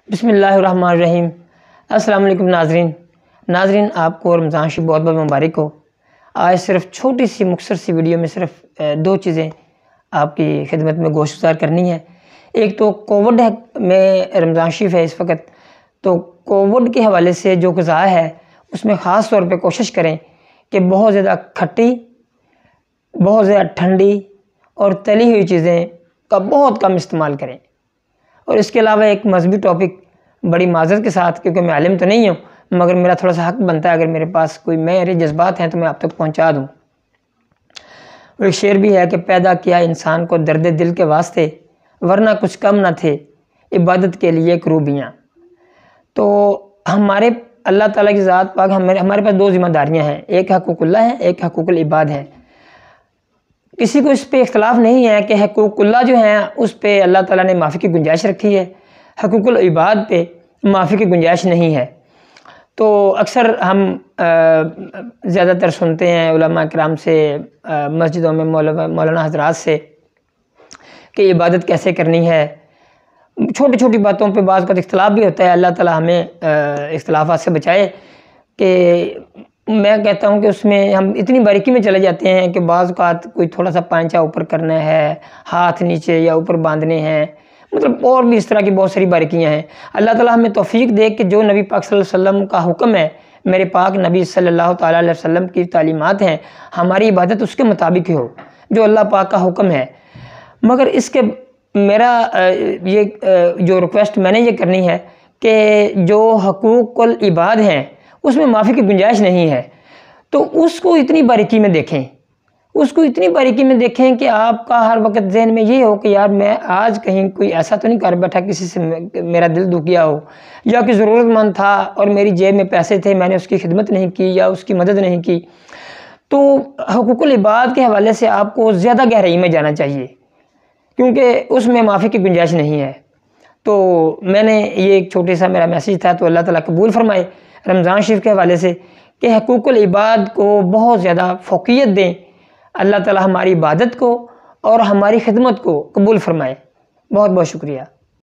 बिस्मिल्लाहिर्रहमानिर्रहीम। अस्सलाम वालेकुम नाज़रीन, आपको रमज़ान शरीफ बहुत बहुत मुबारक हो। आज सिर्फ छोटी सी मुख्तसर सी वीडियो में सिर्फ दो चीज़ें आपकी खिदमत में गोशगुजार करनी है। एक तो कोविड में रमज़ान शरीफ है इस वक्त, तो कोविड के हवाले से जो ग़िज़ा है उसमें ख़ास तौर पे कोशिश करें कि बहुत ज़्यादा खट्टी, बहुत ज़्यादा ठंडी और तली हुई चीज़ें का बहुत कम इस्तेमाल करें। और इसके अलावा एक मजहबी टॉपिक बड़ी माज़रत के साथ, क्योंकि मैं आलिम तो नहीं हूँ मगर मेरा थोड़ा सा हक बनता है अगर मेरे पास कोई मेरे जज्बात हैं तो मैं आप तक पहुँचा दूँ। और एक शेर भी है कि पैदा किया इंसान को दर्द दिल के वास्ते, वरना कुछ कम ना थे इबादत के लिए क्रूबियाँ। तो हमारे अल्लाह ताला की ज़ात पाक हमारे पास दो ज़िम्मेदारियाँ हैं, एक हकूकुल्लाह है, एक हकूकुल इबाद है। किसी को इस पे इख्तलाफ नहीं है कि हकूकुल्लाह जो हैं उस पे अल्लाह ताला ने माफ़ी की गुंजाइश रखी है, हकूकुल इबाद पे माफ़ी की गुंजाइश नहीं है। तो अक्सर हम ज़्यादातर सुनते हैं उलमा किराम से, मस्जिदों में मौलाना हज़रात से कि इबादत कैसे करनी है। छोटी छोटी बातों पे बाज़ का इख्तलाफ भी होता है, अल्लाह ताला हमें इख्तलाफात से बचाए। कि मैं कहता हूँ कि उसमें हम इतनी बारीकी में चले जाते हैं कि बाज़ औक़ात कोई थोड़ा सा पांचा ऊपर करना है, हाथ नीचे या ऊपर बांधने हैं, मतलब और भी इस तरह की बहुत सारी बारीकियाँ हैं। अल्लाह ताला हमें तौफ़ीक दे कि जो नबी पाक सल्लल्लाहु अलैहि वसल्लम का हुक्म है, मेरे पाक नबी सल्लल्लाहु ताला अलैहि वसल्लम की तालीमात हैं, हमारी इबादत उसके मुताबिक ही हो जो अल्लाह पाक का हुक्म है। मगर इसके मेरा ये जो रिक्वेस्ट मैंने ये करनी है कि जो हकूकुल इबाद हैं उसमें माफ़ी की गुंजाइश नहीं है, तो उसको इतनी बारीकी में देखें, उसको इतनी बारीकी में देखें कि आपका हर वक्त ज़हन में ये हो कि यार मैं आज कहीं कोई ऐसा तो नहीं कर बैठा किसी से मेरा दिल दुख गया हो, या कि ज़रूरतमंद था और मेरी जेब में पैसे थे, मैंने उसकी खिदमत नहीं की या उसकी मदद नहीं की। तो हकूकुल इबाद के हवाले से आपको ज़्यादा गहराई में जाना चाहिए, क्योंकि उसमें माफ़ी की गुंजाइश नहीं है। तो मैंने ये एक छोटे सा मेरा मैसेज था, तो अल्लाह ताला कबूल फरमाए रमज़ान शरीफ के हवाले से कि हकूकुल इबाद को बहुत ज़्यादा फ़ौक़ियत दें। अल्लाह ताला हमारी इबादत को और हमारी खिदमत को कबूल फरमाए। बहुत बहुत शुक्रिया।